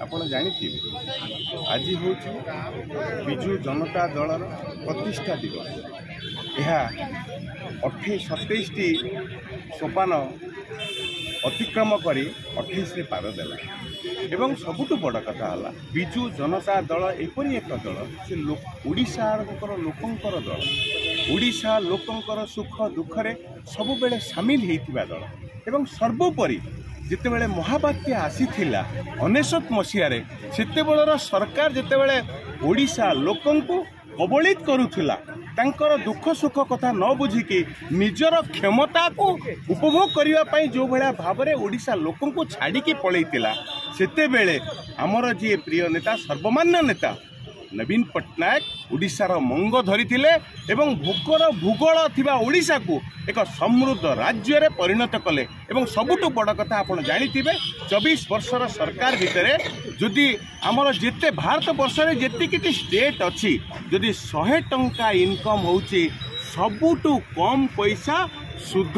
ଆପଣ ଜାଣିଥିବେ ଆଜି ହେଉଛି ବିଜୁ ଜନତା ଦଳର ପ୍ରତିଷ୍ଠା ଦିବସ। ଏହା 27ଟି ସୋପାନ ଅତିକ୍ରମ କରି 28ରେ ପାଦ ଦେଲା ଏବଂ ସବୁଠୁ ବଡ଼ କଥା ହେଲା ବିଜୁ ଜନତା ଦଳ ଏପରି ଏକ ଦଳ ଯେ ଓଡ଼ିଶାର ଲୋକଙ୍କର ଦଳ, ଓଡ଼ିଶା ଲୋକଙ୍କର ସୁଖ ଦୁଃଖରେ ସବୁବେଳେ ସାମିଲ ହୋଇଥିବା ଦଳ ଏବଂ ସର୍ବୋପରି ଯେତେବେଳେ ମହାବାତ୍ୟା ଆସିଥିଲା 1999 ମସିହାରେ ସେତେବେଳର ସରକାର ଯେତେବେଳେ ଓଡ଼ିଶା ଲୋକଙ୍କୁ କବଳିତ କରୁଥିଲା, ତାଙ୍କର ଦୁଃଖ ସୁଖ କଥା ନ ବୁଝିକି ନିଜର କ୍ଷମତାକୁ ଉପଭୋଗ କରିବା ପାଇଁ ଯେଉଁ ଭଳିଆ ଭାବରେ ଓଡ଼ିଶା ଲୋକଙ୍କୁ ଛାଡ଼ିକି ପଳେଇଥିଲା, ସେତେବେଳେ ଆମର ଯିଏ ପ୍ରିୟ ନେତା ସର୍ବମାନ୍ୟ ନେତା ନବୀନ ପଟ୍ଟନାୟକ ଓଡ଼ିଶାର ମଙ୍ଗ ଧରିଥିଲେ ଏବଂ ଭୂଗୋଳ ଥିବା ଓଡ଼ିଶାକୁ ଏକ ସମୃଦ୍ଧ ରାଜ୍ୟରେ ପରିଣତ କଲେ। ଏବଂ ସବୁଠୁ ବଡ଼ କଥା ଆପଣ ଜାଣିଥିବେ 24 ବର୍ଷର ସରକାର ଭିତରେ ଯଦି ଆମର ଯେତେ ଭାରତ ବର୍ଷରେ ଯେତିକିଟି ଷ୍ଟେଟ୍ ଅଛି, ଯଦି 100 ଟଙ୍କା ଇନକମ୍ ହେଉଛି ସବୁଠୁ କମ୍ ପଇସା ସୁଧ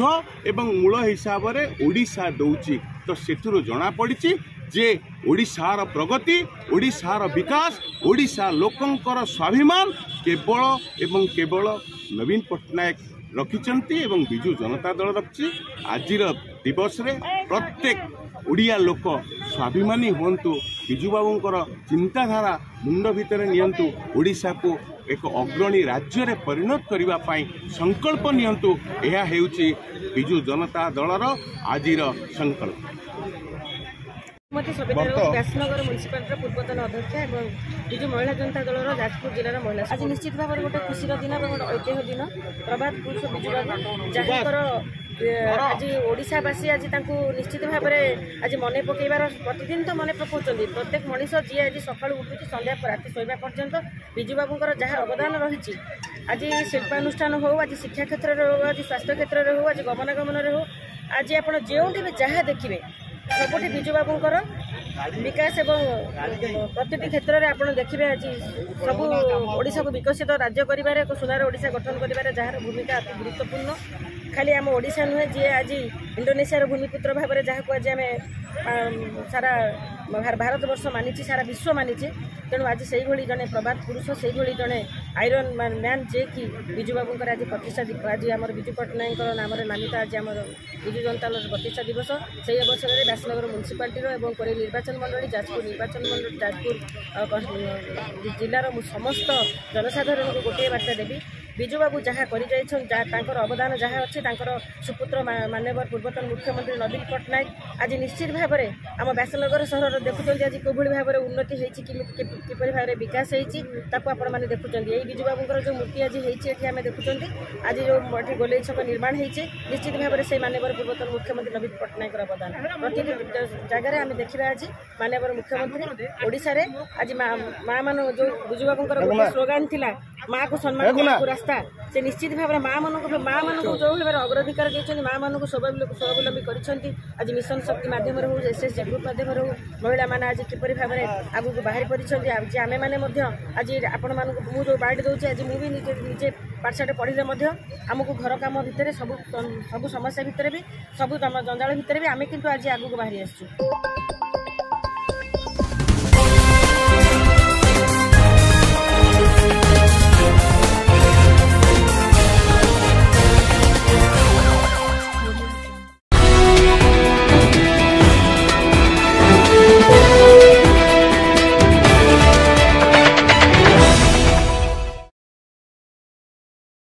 ଏବଂ ମୂଳ ହିସାବରେ ଓଡ଼ିଶା ଦେଉଛି। ତ ସେଥିରୁ ଜଣାପଡ଼ିଛି ଯେ ଓଡ଼ିଶାର ପ୍ରଗତି, ଓଡ଼ିଶାର ବିକାଶ, ଓଡ଼ିଶା ଲୋକଙ୍କର ସ୍ୱାଭିମାନ କେବଳ ଏବଂ କେବଳ ନବୀନ ପଟ୍ଟନାୟକ ରଖିଛନ୍ତି ଏବଂ ବିଜୁ ଜନତା ଦଳ ରଖିଛି। ଆଜିର ଦିବସରେ ପ୍ରତ୍ୟେକ ଓଡ଼ିଆ ଲୋକ ସ୍ୱାଭିମାନୀ ହୁଅନ୍ତୁ, ବିଜୁବାବୁଙ୍କର ଚିନ୍ତାଧାରା ମୁଣ୍ଡ ଭିତରେ ନିଅନ୍ତୁ, ଓଡ଼ିଶାକୁ ଏକ ଅଗ୍ରଣୀ ରାଜ୍ୟରେ ପରିଣତ କରିବା ପାଇଁ ସଂକଳ୍ପ ନିଅନ୍ତୁ। ଏହା ହେଉଛି ବିଜୁ ଜନତା ଦଳର ଆଜିର ସଂକଳ୍ପ। व्यासनगर म्यूनिशिपालिटी पूर्वतन अध्यक्ष और विजु महिला जनता दल जाजपुर जिलार महिला आज निश्चित भाव में गोटे खुशी दिन और गोटे ऐतिह्य दिन प्रभात पुरुष विजुबाबू जहाँकर आज ओडावासी आज निश्चित भाव में आज मन पकईबार प्रतिदिन तो मन पकाउं प्रत्येक मनीष जी आज सका उठू संध्या राति शोवा पर्यंत विजुबाबूर जहाँ अवदान रही आज शिल्पानुष्ठान हो, आज शिक्षा क्षेत्र में हो, आज स्वास्थ्य क्षेत्र में हो, आज गमनागमन हो, आज आप जो जहाँ देखिए सबुठी विजुबाबूर विकास एवं प्रति क्षेत्र में आप देखिए आज सब ओडिशा को विकसित राज्य कर सुधार ओडिशा गठन कर जार भूमिका अति गुरुत्वपूर्ण। खाली आम ओडिशा नुहे जी आज इंडोनेशिया भूमिपुत्र भाव में जहाँ को आज आम सारा भारत वर्ष मानी, सारा विश्व मानी, तेणु आज से जड़े प्रभात पुरुष से जड़े आयरन मैन जे कि विजुबाबूर आज प्रतिष्ठा आज आम विजु पट्टनायक नाम नामित आज आम विजु जनता दल प्रतिष्ठा दिवस से अवसर में व्यासनगर म्यूनिशिपालिटी और कोरे निर्वाचन मंडली जाजपुर निर्वाचन मंडली जाजपुर जिलार समस्त जनसाधारण को गोटे बार्ता देवी विजुबाबू जहाँ कर अवदान जहाँ अच्छे सुपुत्र माननीय पूर्वतन मुख्यमंत्री नवीन पट्टनायक आज निश्चित भाव में आम व्यासनगर सहर देखुं आज किभली भाव में उन्नति किपरि भाव में विकास होने देखुं। यही विजुबाबूर जो मूर्ति आज होती आम देखुं आज जो गोलेई छक निर्माण होती निश्चित भाव में से माननीय पूर्वतन मुख्यमंत्री नवीन पट्टनायक अवदान प्रति जगह आम देखा आज माननीय मुख्यमंत्री ओडिशा रे आज माँ मान जो विजुबाबूर स्लोगान थिला माँ को सम्मान रास्ता से निश्चित भाव में माँ मान जो भाव अग्राधिकार देखते माँ मान स्वावलम्बी कर आज मिशन शक्ति मध्यम हो, एसएसजी ग्रुप मध्यम हो, महिला मैंने आज किपरि भाव में आगू बाहरी पड़ी आज आम मैंने आज आपण मानक मुझे बाइट दूसरी आज मुझे निजे पाठशाठ पढ़ी आमको घर कम भितर सब समस्या भितर भी सब जंजाल भितर भी आम किंतु आज आगू बाहरी आसुँ।